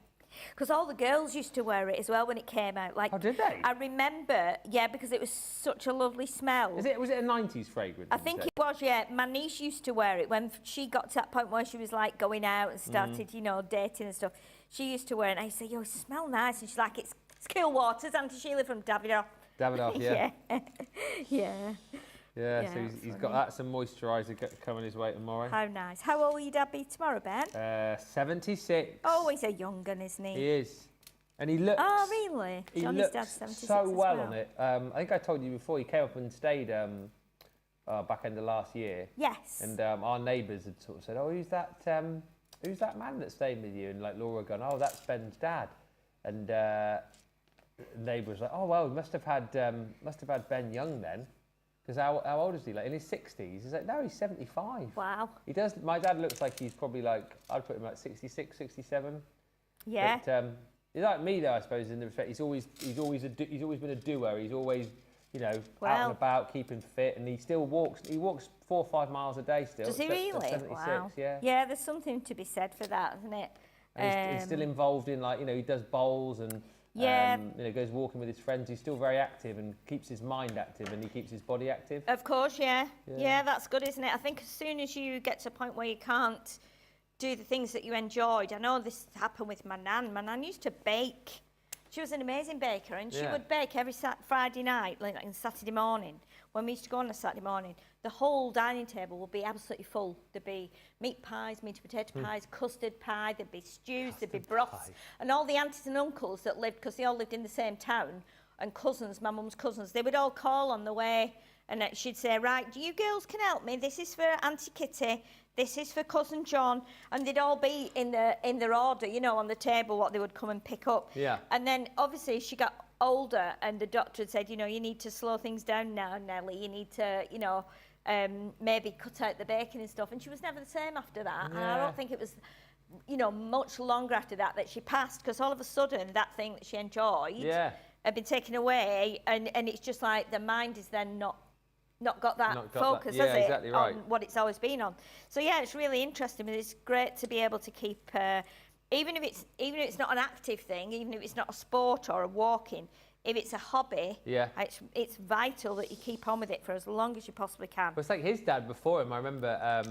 Because all the girls used to wear it as well when it came out. Like, oh, did they? I remember, yeah, because it was such a lovely smell. Was it a 90s fragrance? I think it was, yeah. My niece used to wear it when she got to that point where she was like going out and started, you know, dating and stuff. She used to wear it and I used to say, yo, it smells nice. And she's like, it's Cool Waters, Auntie Sheila from Davidoff. Davidoff, yeah. Yeah. Yeah, so he's got that, some moisturiser coming his way tomorrow. How nice. How old will your dad be tomorrow, Ben? 76. Oh, he's a young gun, isn't he? He is. And he looks... Oh, really? Johnny's dad's 76 so well on it. I think I told you before, he came up and stayed back end of last year. Yes. And our neighbours had sort of said, oh, who's that man that's staying with you? And like Laura gone, oh, that's Ben's dad. And neighbour was like, oh, well, we must have had Ben young then. Because how old is he? Like in his 60s? He's like, no, he's 75. Wow. He does. My dad looks like he's probably like, I'd put him like 66, 67. Yeah. But He's like me though, I suppose, in the respect he's always been a doer. He's always, you know, out and about, keeping fit, and he still walks. He walks 4 or 5 miles a day still. Does he really? 76, wow. yeah. Yeah, there's something to be said for that, isn't it? And he's still involved in, like, you know, he does bowls and you know, goes walking with his friends. He's still very active and keeps his mind active, and he keeps his body active. Of course, yeah, that's good, isn't it? I think as soon as you get to a point where you can't do the things that you enjoyed. I know this happened with my nan. My nan used to bake. She was an amazing baker, and she would bake every Friday night, like and Saturday morning. When we used to go on a Saturday morning, the whole dining table would be absolutely full. There'd be meat pies, meat and potato pies, custard pie, there'd be stews, there'd be broths, and all the aunties and uncles that lived, because they all lived in the same town, and cousins, my mum's cousins, they would all call on the way, and she'd say, right, you girls can help me. This is for Auntie Kitty. This is for Cousin John, and they'd all be in their order, you know, on the table, what they would come and pick up. Yeah. And then obviously she got older, and the doctor had said, you know, you need to slow things down now, Nellie. You need to, you know, maybe cut out the baking and stuff. And she was never the same after that. And I don't think it was, you know, much longer after that she passed, because all of a sudden that thing that she enjoyed had been taken away, and it's just like the mind is then not got that focus, has it, exactly right, on what it's always been on. So yeah, it's really interesting, but it's great to be able to keep, even if it's not an active thing, even if it's not a sport or a walking, if it's a hobby, it's vital that you keep on with it for as long as you possibly can. Well, it's like his dad before him. I remember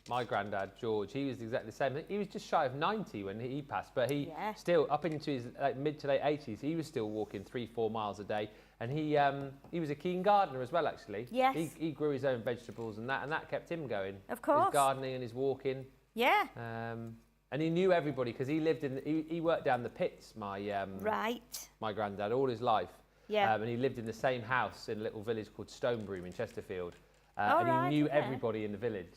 my granddad, George, he was exactly the same. He was just shy of 90 when he passed, but he still, up into his mid to late 80s, he was still walking 3-4 miles a day. And he was a keen gardener as well, actually. Yes. He grew his own vegetables, and that kept him going. Of course. His gardening and his walking. Yeah. And he knew everybody, because he lived he worked down the pits, my granddad, all his life. Yeah. And he lived in the same house in a little village called Stonebroom in Chesterfield. And he knew everybody in the village.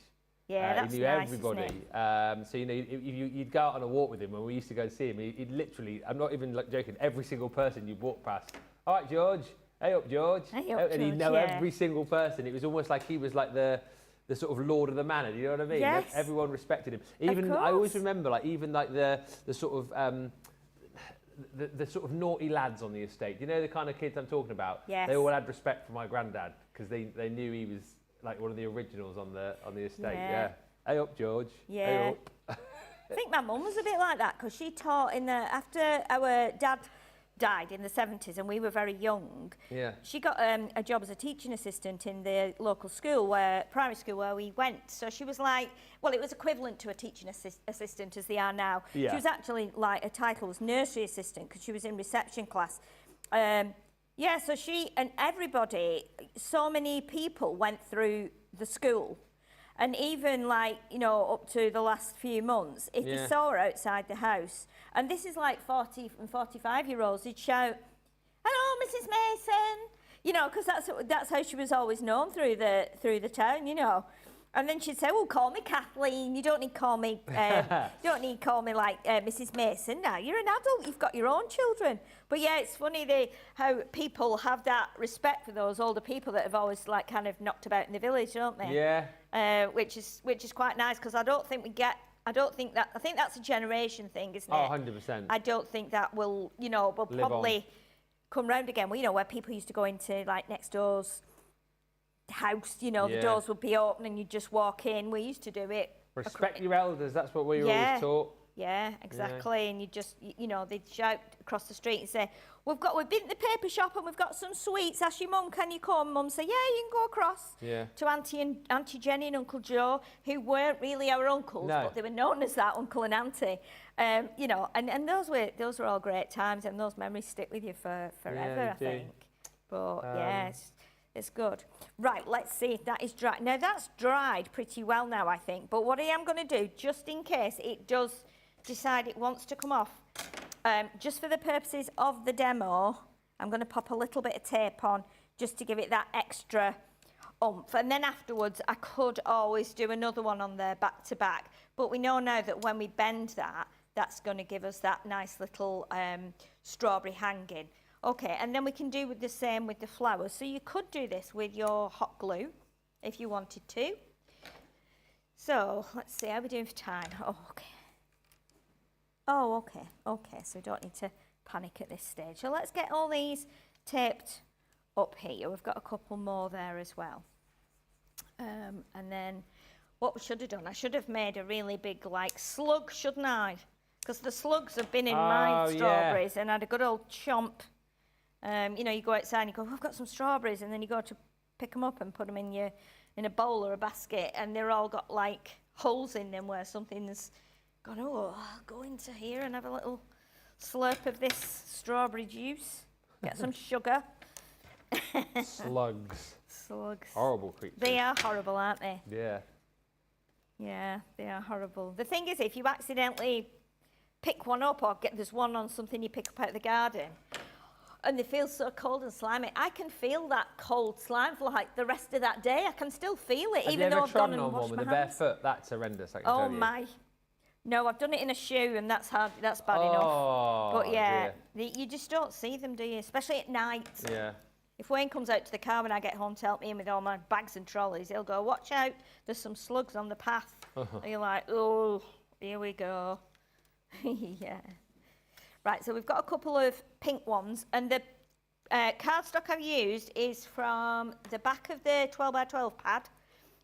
Yeah, that's he knew nice, everybody. Isn't it? So, you know, you'd go out on a walk with him when we used to go and see him. He'd literally, I'm not even like joking, every single person you'd walk past. All right, George. Hey up, George. Hey up, and he'd know every single person. It was almost like he was like the sort of lord of the manor. You know what I mean? Yes. Like, everyone respected him. Even I always remember, like, even like the sort of the sort of naughty lads on the estate. You know the kind of kids I'm talking about. Yes. They all had respect for my granddad, because they knew he was like one of the originals on the estate. Yeah. Hey up, George. Yeah. Hey up. I think my mum was a bit like that, because she taught after our dad died in the 70s and we were very young. Yeah. She got a job as a teaching assistant in the local school, primary school where we went. So she was like, well, it was equivalent to a teaching assistant as they are now. Yeah. She was actually like, her title was nursery assistant, because she was in reception class. Yeah, so she and everybody, so many people went through the school. And even like, you know, up to the last few months, if you saw her outside the house, and this is like 40 and 45-year-olds, they'd shout, hello, Mrs. Mason, you know, because that's how she was always known through the town, you know. And then she'd say, well, call me Kathleen. You don't need to call me, like Mrs. Mason. Now you're an adult. You've got your own children. But yeah, it's funny how people have that respect for those older people that have always like kind of knocked about in the village, don't they? Yeah. Which is quite nice, because I think that's a generation thing, isn't it? Oh, 100%. I don't think that will, you know, will probably come round again. Well, you know, where people used to go into like next door's house, you know, the doors would be open and you'd just walk in. We used to do it. Respect your elders, that's what we were always taught. Yeah, exactly. And you just, you know, they'd shout across the street and say, we've been to the paper shop and we've got some sweets. Ask your mum, can you come? Mum say, yeah, you can go across. Yeah. To Auntie Jenny and Uncle Joe, who weren't really our uncles, but they were known as that, Uncle and Auntie. You know, and those were all great times, and those memories stick with you forever, I think. But it's good. Right, let's see if that is dry. Now, that's dried pretty well now, I think. But what I am going to do, just in case it does decide it wants to come off, just for the purposes of the demo, I'm going to pop a little bit of tape on just to give it that extra oomph. And then afterwards, I could always do another one on there back to back. But we know now that when we bend that, that's going to give us that nice little strawberry hanging. Okay, and then we can do the same with the flowers. So you could do this with your hot glue if you wanted to. So let's see, how are we doing for time? Oh, okay. Oh, okay. So we don't need to panic at this stage. So let's get all these taped up here. We've got a couple more there as well. And then what we should have done, I should have made a really big like slug, shouldn't I? Because the slugs have been in my strawberries, and I had a good old chomp. You know, you go outside and you go, I've got some strawberries, and then you go to pick them up and put them in a bowl or a basket, and they're all got like holes in them where something's gone, oh, I'll go into here and have a little slurp of this strawberry juice. Get some sugar. Slugs. Slugs. Horrible creatures. They are horrible, aren't they? Yeah. Yeah, they are horrible. The thing is, if you accidentally pick one up or there's one on something you pick up out of the garden, and they feel so cold and slimy, I can feel that cold slime for like the rest of that day. I can still feel it, even though I've gone and washed my hands. Have you ever trodden on one with a bare foot? That's horrendous, I can tell you. Oh my. No, I've done it in a shoe, and that's hard. That's bad enough. But yeah, you just don't see them, do you? Especially at night. Yeah. If Wayne comes out to the car when I get home to help me in with all my bags and trolleys, he'll go, watch out, there's some slugs on the path. And you're like, oh, here we go. Yeah. Right, so we've got a couple of pink ones, and the cardstock I've used is from the back of the 12x12 pad.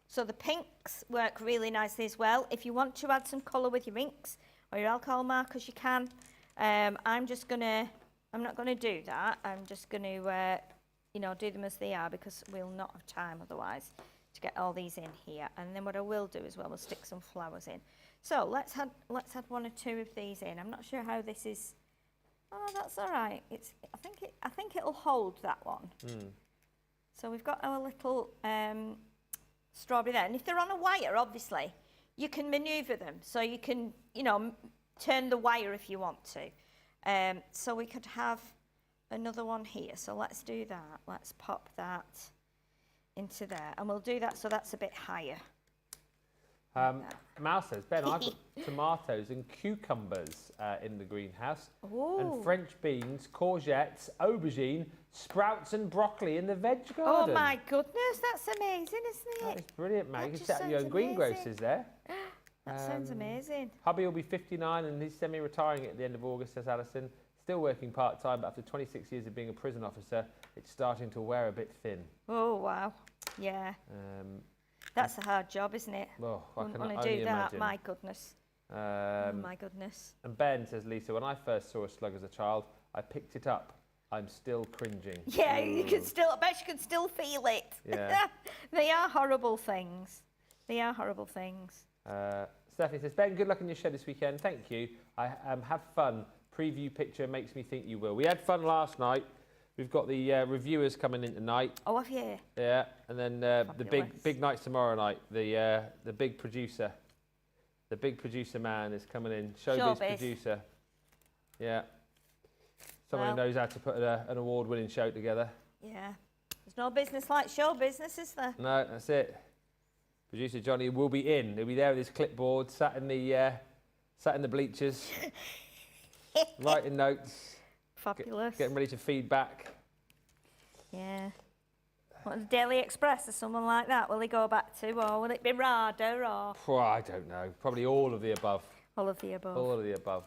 So the pinks work really nicely as well. If you want to add some colour with your inks or your alcohol markers, you can. I'm not gonna do that. I'm just gonna, you know, do them as they are, because we'll not have time otherwise to get all these in here. And then what I will do as well, we'll stick some flowers in. So let's add one or two of these in. I'm not sure how this is. Oh, that's all right. I think it'll hold that one. So we've got our little strawberry there, and if they're on a wire, obviously you can manoeuvre them, so you can, you know, turn the wire if you want to. So we could have another one here. So let's do that. Let's pop that into there, and we'll do that so that's a bit higher. Mal says, Ben, I've got tomatoes and cucumbers in the greenhouse. Ooh. And French beans, courgettes, aubergine, sprouts and broccoli in the veg garden. Oh my goodness, that's amazing, isn't it? That is brilliant, mate. That You can just set up your own sounds greengrocers there. That sounds amazing. Hubby will be 59 and he's semi-retiring at the end of August, says Alison. Still working part-time, but after 26 years of being a prison officer, it's starting to wear a bit thin. Oh, wow. Yeah. That's a hard job, isn't it? Well, I can only only do imagine. that, my goodness. Oh my goodness. And Ben says, Lisa, when I first saw a slug as a child, I picked it up. I'm still cringing. Yeah, you can still, I bet you can still feel it. Yeah. They are horrible things. They are horrible things. Stephanie says, Ben, good luck in your show this weekend. Thank you. I have fun. Preview picture makes me think you will. We had fun last night. We've got the reviewers coming in tonight. Oh, have you? Yeah, and then the big night tomorrow night. The big producer, man is coming in. Showbiz producer. Yeah. Someone who knows how to put an award-winning show together. Yeah. There's no business like show business, is there? No, that's it. Producer Johnny will be in. He'll be there with his clipboard, sat in the bleachers, writing notes. Fabulous. Getting ready to feed back. Yeah. What, the Daily Express or someone like that will he go back to, or will it be RADA or? Oh, I don't know. Probably all of the above. All of the above. All of the above.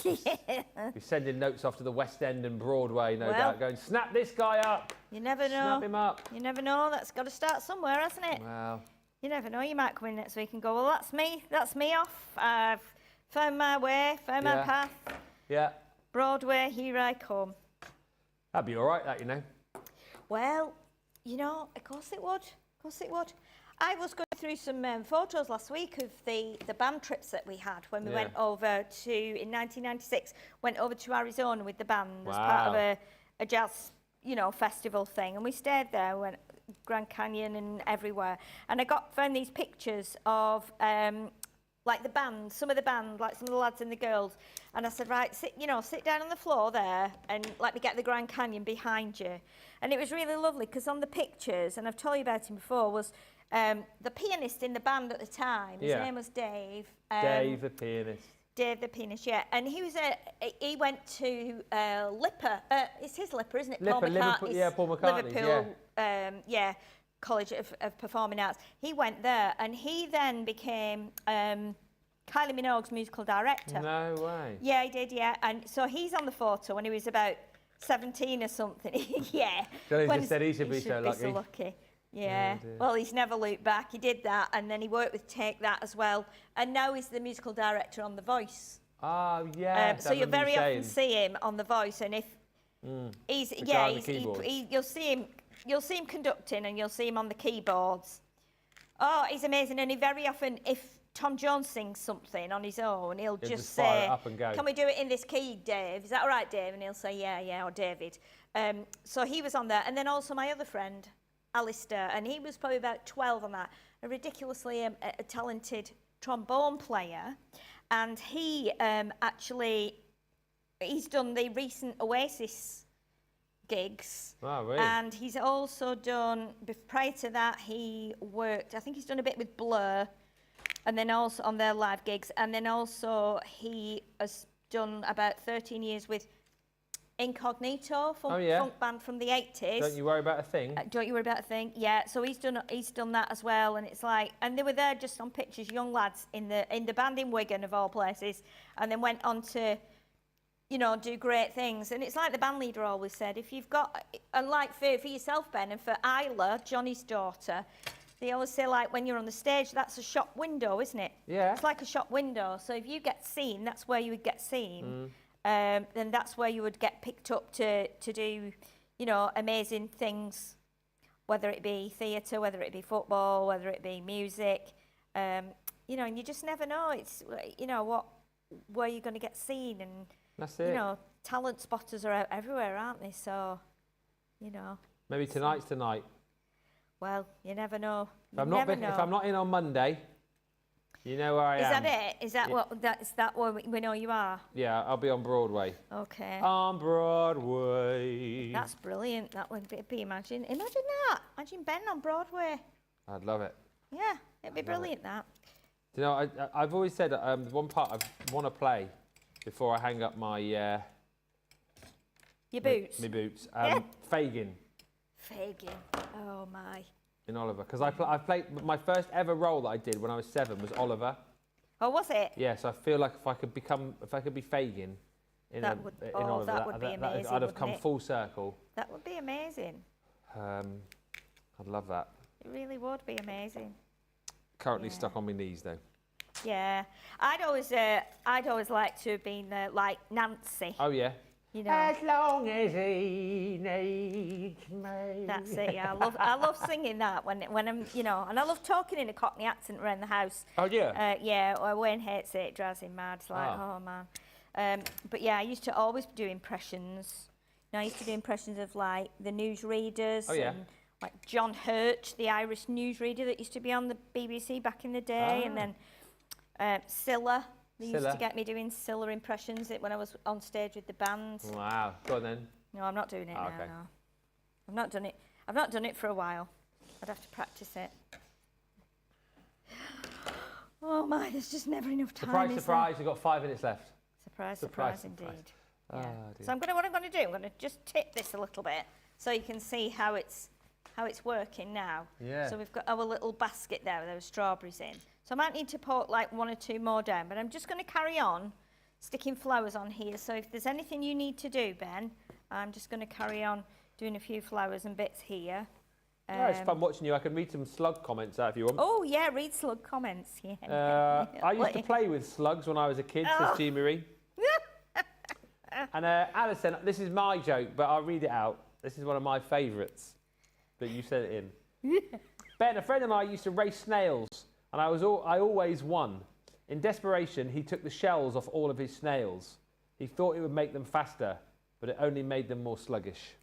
Yeah. We're sending notes off to the West End and Broadway, no doubt, going, snap this guy up. You never know. Snap him up. You never know. That's got to start somewhere, hasn't it? Wow. You never know. You might come in next week and go, well, that's me. That's me off. I've found my way, found my path. Yeah. Broadway, here I come. That'd be all right, that, you know. Well, you know, of course it would. Of course it would. I was going through some photos last week of the band trips that we had when we went over to, in 1996, went over to Arizona with the band as part of a jazz, you know, festival thing. And we stayed there, went Grand Canyon and everywhere. And I found these pictures of like the band, some of the band, like some of the lads and the girls. And I said, right, sit down on the floor there and let me get the Grand Canyon behind you. And it was really lovely because on the pictures, and I've told you about him before, was the pianist in the band at the time. His name was Dave. Dave the pianist. Dave the pianist, yeah. And he went to Lipper. It's his Lipper, isn't it? Lipper, Paul McCartney's, yeah, Paul McCartney's, Liverpool, College of Performing Arts. He went there, and he then became kind Kylie Minogue's musical director. No way. Yeah, he did, yeah. And so he's on the photo when he was about 17 or something. Yeah. Johnny just said he should be so lucky. Yeah. Oh, well, he's never looked back. He did that, and then he worked with Take That as well. And now he's the musical director on The Voice. Oh, yeah. So you very often see him on The Voice, and if you'll see him conducting, and you'll see him on the keyboards. Oh, he's amazing, and he very often, if Tom Jones sings something on his own, he'll just say, up and go. "Can we do it in this key, Dave? Is that all right, Dave?" And he'll say, "Yeah," or David. So he was on there, and then also my other friend, Alistair, and he was probably about 12 on that. A ridiculously talented trombone player, and he he's done the recent Oasis gigs. Oh, really? And he's also done, prior to that, he worked, I think he's done a bit with Blur, and then also on their live gigs, and then also he has done about 13 years with Incognito, funk band from the 80s. Don't You Worry About a Thing? Don't You Worry About a Thing, yeah. So he's done that as well, and it's like, and they were there just on pictures, young lads in the band in Wigan of all places, and then went on to, you know, do great things. And it's like the band leader always said, if you've got, and like for yourself, Ben, and for Isla, Johnny's daughter, they always say, like, when you're on the stage, that's a shop window, isn't it? Yeah. It's like a shop window. So if you get seen, that's where you would get seen. Then that's where you would get picked up to do, you know, amazing things, whether it be theatre, whether it be football, whether it be music, you know, and you just never know. It's, you know, where you're going to get seen, and that's it. You know, talent spotters are out everywhere, aren't they? So, you know. Maybe tonight's tonight. Well, you never know. If I'm not in on Monday, you know where I am. Is that it? Is that where we know you are? Yeah, I'll be on Broadway. Okay. On Broadway. That's brilliant. That would be imagine that. Imagine Ben on Broadway. I'd love it. Yeah, it'd be brilliant that. You know, I've always said one part I want to play before I hang up my your boots. My boots. Fagin. Fagin. Oh my. In Oliver, because I played my first ever role that I did when I was 7 was Oliver. Oh, was it? Yeah, so I feel like if I could be Fagin in Oliver, that would be amazing. I'd have come full circle. That would be amazing. I'd love that. It really would be amazing. Currently stuck on my knees though. Yeah, I'd always like to have been like Nancy. Oh yeah. You know. As long as he needs me. That's it. Yeah, I love singing that when I'm, you know, and I love talking in a Cockney accent around the house. Oh yeah. Yeah. Wayne hates it. It drives him mad. It's like, oh man. But yeah, I used to always do impressions. You know, I used to do impressions of like the newsreaders. Oh yeah. And, like John Hurt, the Irish newsreader that used to be on the BBC back in the day, and then Scylla. They used to get me doing Scylla impressions when I was on stage with the band. Wow, go on then. No, I'm not doing it now. Okay. No. I've not done it. I've not done it for a while. I'd have to practice it. Oh my, there's just never enough time. Surprise! You've got 5 minutes left. Surprise indeed. Yeah. Oh, so what I'm going to do, I'm going to just tip this a little bit so you can see how it's working now. Yeah. So we've got our little basket there with our strawberries in. So I might need to put like 1 or 2 more down, but I'm just going to carry on sticking flowers on here. So if there's anything you need to do, Ben, I'm just going to carry on doing a few flowers and bits here. It's fun watching you. I can read some slug comments out if you want. Oh yeah, read slug comments. Yeah. I used to play with slugs when I was a kid, says Jean Marie. And Alison, this is my joke, but I'll read it out. This is one of my favourites. But you said it in. Ben, a friend and I used to race snails, and I always won. In desperation, he took the shells off all of his snails. He thought it would make them faster, but it only made them more sluggish.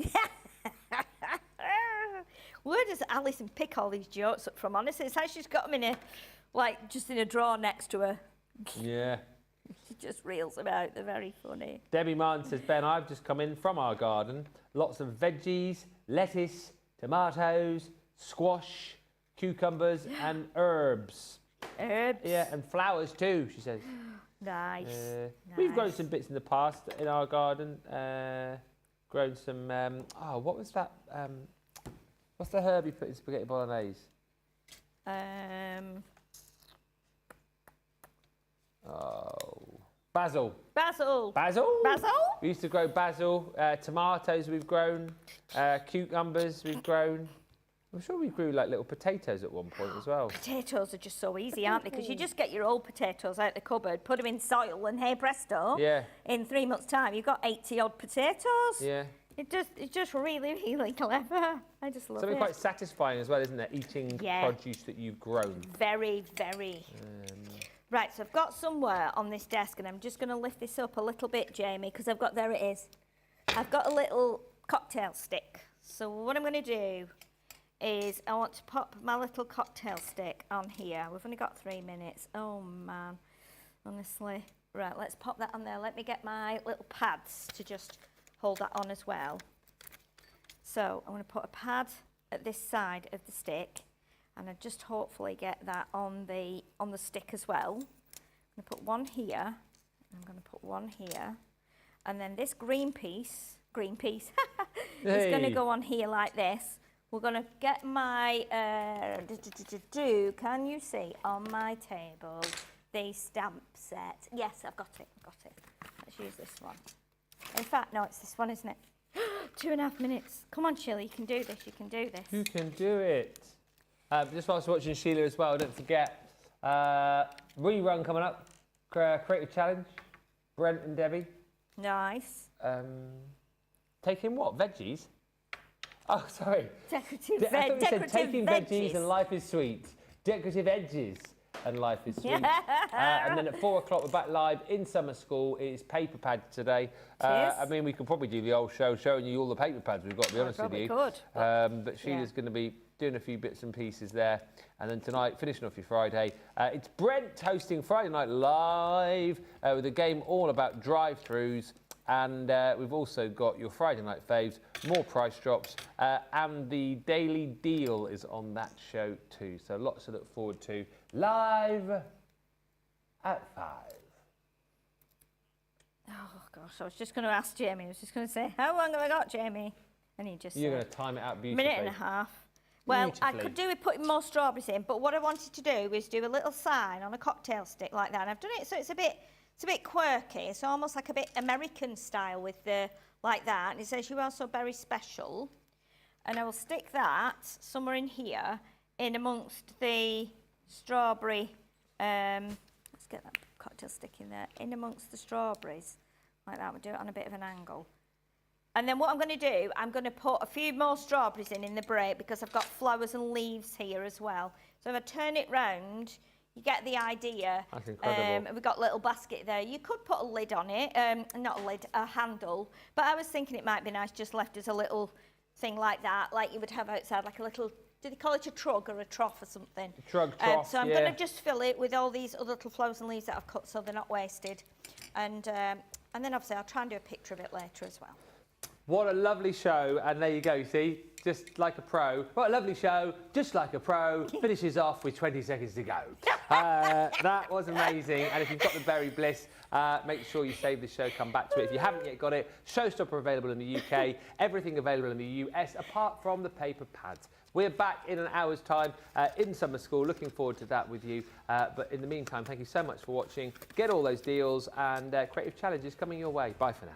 Where does Alison pick all these jokes up from? Honestly, it's like she's got them just in a drawer next to her. Yeah. She just reels them out. They're very funny. Debbie Martin says, Ben, I've just come in from our garden. Lots of veggies, lettuce, tomatoes, squash, cucumbers and herbs. Herbs? Yeah, and flowers too, she says. Nice. We've grown some bits in the past in our garden. Grown some, what was that? What's the herb you put in spaghetti bolognese? Oh, basil. Basil. Basil? Basil? We used to grow basil, tomatoes we've grown, cucumbers we've grown. I'm sure we grew like little potatoes at one point as well. Potatoes are just so easy, aren't they? Because you just get your old potatoes out the cupboard, put them in soil, and hey presto, in 3 months' time, you've got 80 odd potatoes. Yeah. It's just really, really clever. I just love it. Something quite satisfying as well, isn't it? Eating produce that you've grown. Very, very. Right, so I've got somewhere on this desk, and I'm just going to lift this up a little bit, Jamie, because there it is. I've got a little cocktail stick. So what I'm going to do is I want to pop my little cocktail stick on here. We've only got 3 minutes. Oh, man. Honestly. Right, let's pop that on there. Let me get my little pads to just hold that on as well. So I'm going to put a pad at this side of the stick, and I just hopefully get that on the stick as well. I'm going to put one here, and I'm going to put one here, and then this green piece is going to go on here like this. We're going to get my, can you see on my table, the stamp set? Yes, I've got it. Let's use this one. In fact, no, it's this one, isn't it? 2.5 minutes. Come on, Sheila, you can do this, you can do this. You can do it. Just whilst watching Sheila as well, don't forget, rerun coming up, Creative Challenge, Brent and Debbie. Nice. Taking what, veggies? Oh, sorry. Decorative I thought you said taking veggies. Veggies and life is sweet. Decorative edges and life is sweet. And then at 4 o'clock we're back live in summer school. It is paper pad today. I mean, we could probably do the old show showing you all the paper pads we've got, to be honest with you. Could. But Sheila's going to be doing a few bits and pieces there. And then tonight, finishing off your Friday, it's Brent hosting Friday Night Live with a game all about drive-thrus. And we've also got your Friday night faves, more price drops, and the daily deal is on that show too. So lots to look forward to. Live at 5. Oh gosh, I was just going to ask Jamie. I was just going to say, how long have I got, Jamie? And he just You're going to time it out beautifully. Minute and a half. Well, I could do with putting more strawberries in, but what I wanted to do was do a little sign on a cocktail stick like that. And I've done it so it's a bit quirky. It's almost like a bit American style with the like that. And it says you are so very special. And I will stick that somewhere in here, in amongst the strawberry. Let's get that cocktail stick in there, in amongst the strawberries, like that. We'll do it on a bit of an angle. And then what I'm going to do, I'm going to put a few more strawberries in the break because I've got flowers and leaves here as well. So if I turn it round, you get the idea. That's incredible. We've got a little basket there. You could put a lid on it, not a lid, a handle. But I was thinking it might be nice just left as a little thing like that, like you would have outside, like a little, do they call it a trug or a trough or something? A trug trough, so I'm going to just fill it with all these other little flowers and leaves that I've cut so they're not wasted. And then obviously I'll try and do a picture of it later as well. What a lovely show, and there you go, see, just like a pro. What a lovely show, just like a pro, finishes off with 20 seconds to go. That was amazing, and if you've got the Berry Bliss, make sure you save the show, come back to it. If you haven't yet got it, Showstopper available in the UK, everything available in the US, apart from the paper pads. We're back in an hour's time in summer school, looking forward to that with you. But in the meantime, thank you so much for watching. Get all those deals, and Creative Challenge is coming your way. Bye for now.